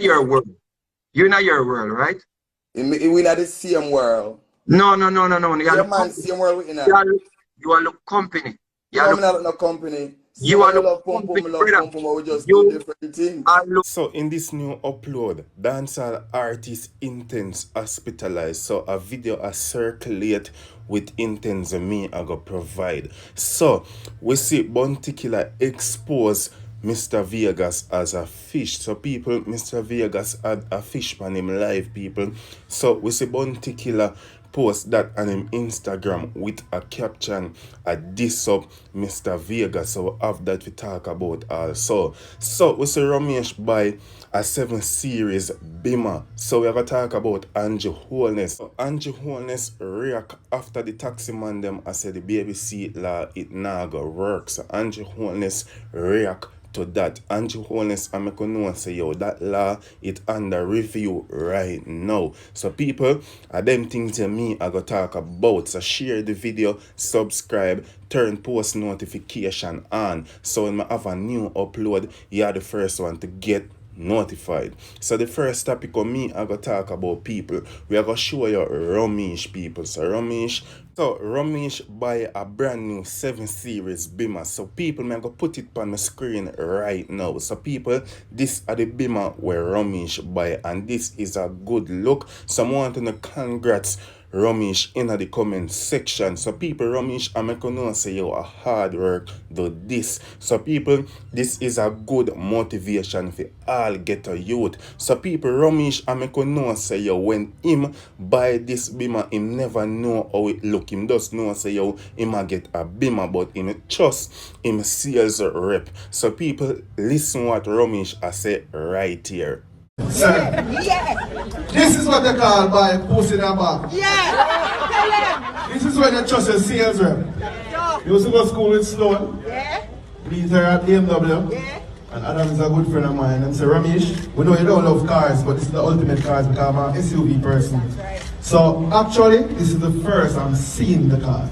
your world. You're not your world, right? We not the same world. No. You Yeah, are man, same world we in you are you are look company. You are no, look me not no company. you Same way are you look love pum pum, company, me love brother. pum pum, but we just do You different things. are look. So in this new upload, dancehall artist Intence hospitalized. So a video a circulate with Intence me I go provide. So we see Buntikiller expose Mr. Vegas as a fish. So people, Mr. Vegas had a fish on him live, people. So we see Buntikiller post that on him Instagram with a caption a diss up Mr. Vegas. So we have that we talk about also. So we see Ramesh by a 7 series Bima. So we're gonna talk about Angie Wholeness. So Angie Wholeness react after the taxi man them I said the baby seat law it now go work. So Angie Wholeness react to that. Angie Wholeness I make know say yo that law it under review right now. So people are them things to me I go talk about. So share the video, subscribe, turn post notification on. So when I have a new upload, you are the first one to get notified. So the first topic of me I go talk about people. We are gonna show you Ramesh people. So Ramesh buy a brand new 7 series Bima. So people me I go put it on the screen right now. So people, this are the Bima where Ramesh buy and this is a good look. So I want to know congrats Ramesh in the comment section. So people, Ramesh I make you know say you a hard work do this. So people, this is a good motivation for all get a youth. So people, Ramesh I make you know say yo when him buy this Bima him never know how it look. Him just know say yo him a get a Bima but him trust him sales rep. So people listen what Ramesh I say right here. Sir, this is what they call by pussy in a bag. This is when you trust your sales rep. You used to go to school with Sloan. Please her at BMW. And Adam is a good friend of mine. And say, Ramesh, we know you don't love cars, but this is the ultimate cars because I'm an SUV person. So actually, this is the first I'm seeing the car.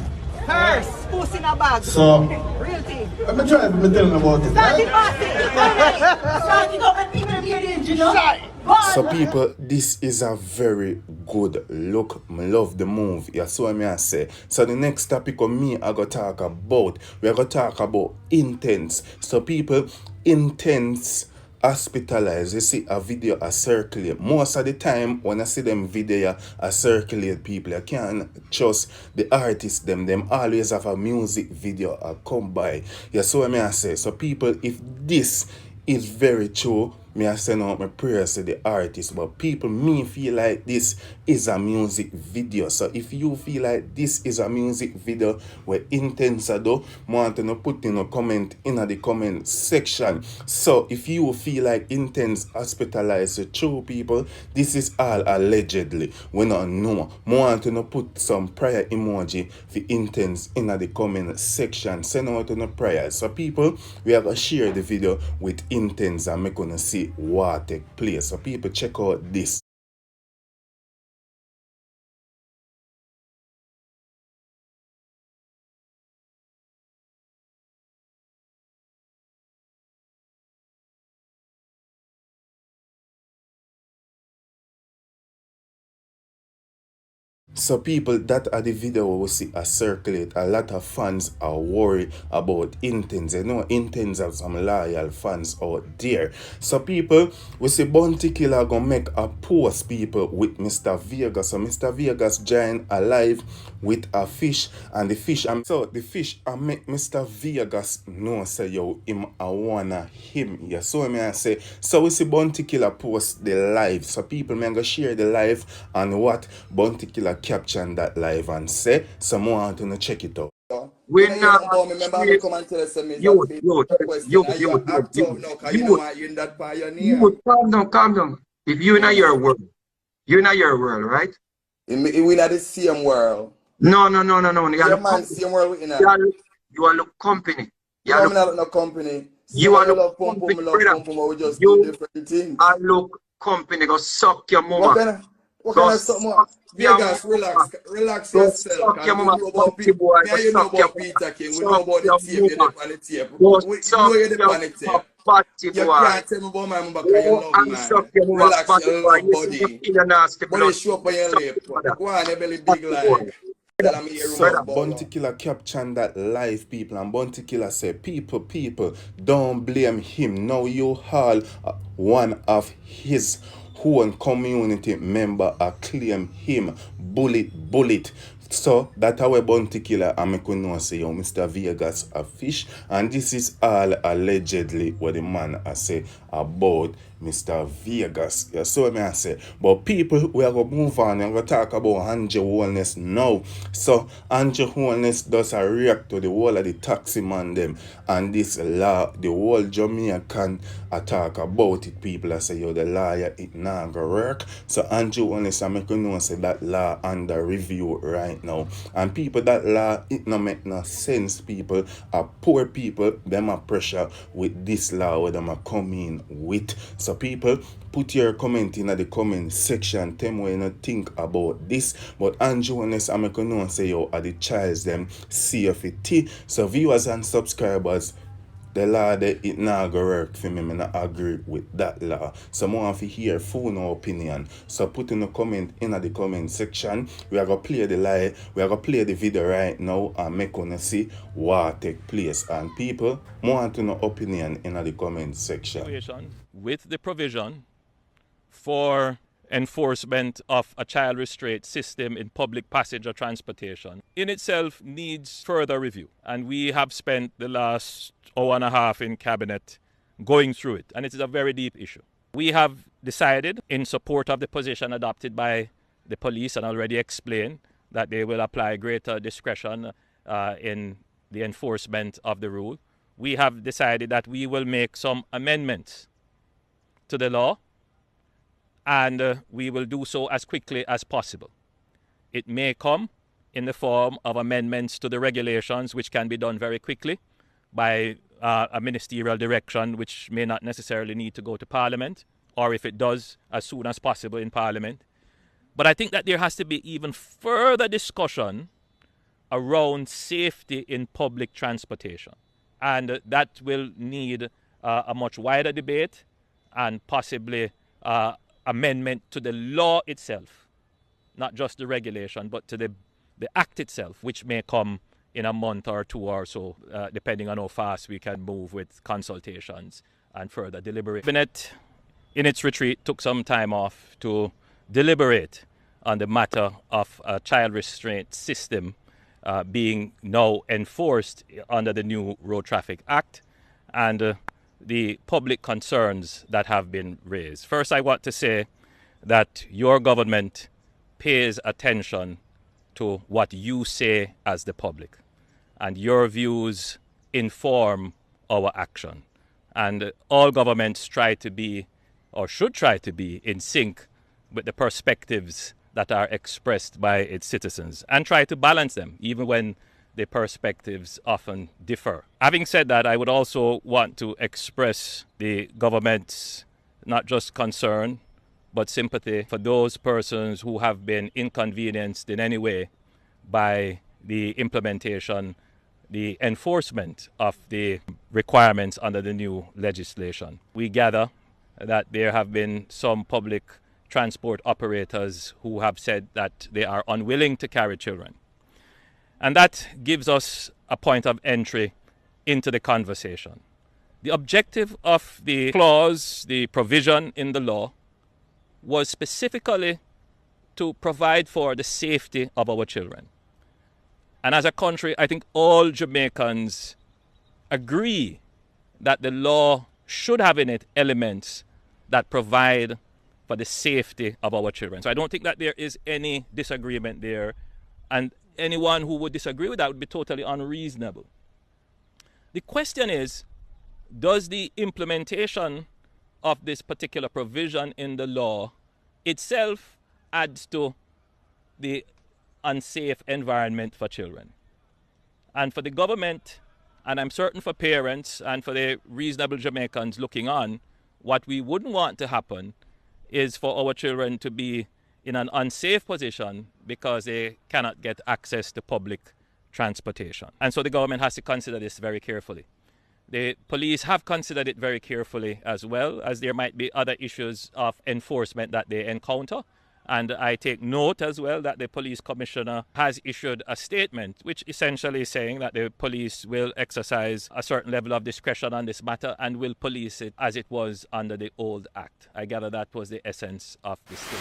First, pussy in a bag. So, real thing. I'm trying to tell them about it. Start it, Start it up and people hear the engine, you know? So people, this is a very good look. I love the move. Yeah, so I say. So the next topic of me I go talk about. We are gonna talk about Intence. So people, Intence hospitalized. You see a video a circulate. Most of the time when I see them video a circulate, people I can't trust the artists them always have a music video a come by. Yeah, so I say. So people, if this is very true, me I send out my prayers to the artist, but people me feel like this is a music video. So if you feel like this is a music video where Intence do, want to put in a comment in the comment section. So if you feel like Intence hospitalized true people, this is all allegedly. We don't know. Want to put some prayer emoji for Intence in the comment section. Send out no prayers. So people, we are gonna share the video with Intence and make gonna see what take place. So people check out this. So people, that are the video we see a circulate. A lot of fans are worried about Intence. You know Intence have some loyal fans out there. So people, we see Bounty Killer gonna make a post people with Mr. Vegas. So Mr. Vegas join alive with a fish and the fish and so the fish I make Mr. Vegas know say yo him I wanna him. Yeah, so me I say so we see Bounty Killer post the live. So people may go share the live and what Bounty Killer caption that live and say some more want to check it out. We're not. Remember me come and tell us some You, calm down. If you're not your world, you're not your world, right? We not the same world. No. You Yeah, man, same world we in. You are look company. You No, are me not no company. You are love pum pum, love pum pum, but we just do different things. I look company go suck your mama. What kind of something? Vegas, relax yourself. Suck your mama. You know about Peter King. We know about the tape. You're on the tape. We know you're on the tape. batty You boy. can't tell me about my mother because you Oh, love I'm man. suck you move a Relax batty your boy. love You see the body. kill nasty Body blood. show up on your Suck lip. you, brother. Go on, your belly Batty big boy. like. Tell them here room So of Bounty bolo. Killer captioned that live, people, and Bounty Killer said, people, don't blame him. Now you all one of his own community member claim him. Bullet. So that our Bounty Killer and me could know say yo Mr. Vegas a fish, and this is all allegedly what the man I say about Mr. Vegas. Yeah, so me I say. But people, we are gonna move on and gonna talk about Andrew Wellness now. So Andrew Wellness does a react to the whole of the taxi man them and this law, the whole Jamaican talk about it. People I say yo the lawyer it not gonna work. So Andrew Wellness I make you know say that law under review right now. And people that law it no make no sense. People are poor people, them are pressure with this law where them are coming with. So people, put your comment in the comment section. Tell me what you think about this. But Andrew Honest, I'm going to say yo are the childs them CFT. So viewers and subscribers, the law that it not go work for me. I not agree with that law. So more want to hear full no opinion. So put in a comment in the comment section. We are gonna play the lie. We are gonna play the video right now and make you see what take place. And people, more want to know opinion in the comment section. With the provision for enforcement of a child restraint system in public passenger transportation in itself needs further review. And we have spent the last hour and a half in cabinet going through it, and it is a very deep issue. We have decided, in support of the position adopted by the police, and already explained that they will apply greater discretion in the enforcement of the rule. We have decided that we will make some amendments to the law, and we will do so as quickly as possible. It may come in the form of amendments to the regulations, which can be done very quickly by a ministerial direction, which may not necessarily need to go to Parliament, or if it does, as soon as possible in Parliament. But I think that there has to be even further discussion around safety in public transportation. And that will need a much wider debate and possibly amendment to the law itself, not just the regulation, but to the act itself, which may come in a month or two or so, depending on how fast we can move with consultations and further deliberate. Cabinet, in its retreat, took some time off to deliberate on the matter of a child restraint system being now enforced under the new Road Traffic Act, and the public concerns that have been raised. First, I want to say that your government pays attention to what you say as the public, and your views inform our action. And all governments try to be, or should try to be, in sync with the perspectives that are expressed by its citizens, and try to balance them, even when the perspectives often differ. Having said that, I would also want to express the government's not just concern, but sympathy for those persons who have been inconvenienced in any way by the implementation, the enforcement of the requirements under the new legislation. We gather that there have been some public transport operators who have said that they are unwilling to carry children. And that gives us a point of entry into the conversation. The objective of the clause, the provision in the law, was specifically to provide for the safety of our children. And as a country, I think all Jamaicans agree that the law should have in it elements that provide for the safety of our children. So I don't think that there is any disagreement there, and anyone who would disagree with that would be totally unreasonable. The question is, does the implementation of this particular provision in the law itself add to the unsafe environment for children? And for the government, and I'm certain for parents and for the reasonable Jamaicans looking on, what we wouldn't want to happen is for our children to be in an unsafe position because they cannot get access to public transportation. And so the government has to consider this very carefully. The police have considered it very carefully as well, as there might be other issues of enforcement that they encounter. And I take note as well that the police commissioner has issued a statement which essentially is saying that the police will exercise a certain level of discretion on this matter and will police it as it was under the old act. I gather that was the essence of the statement.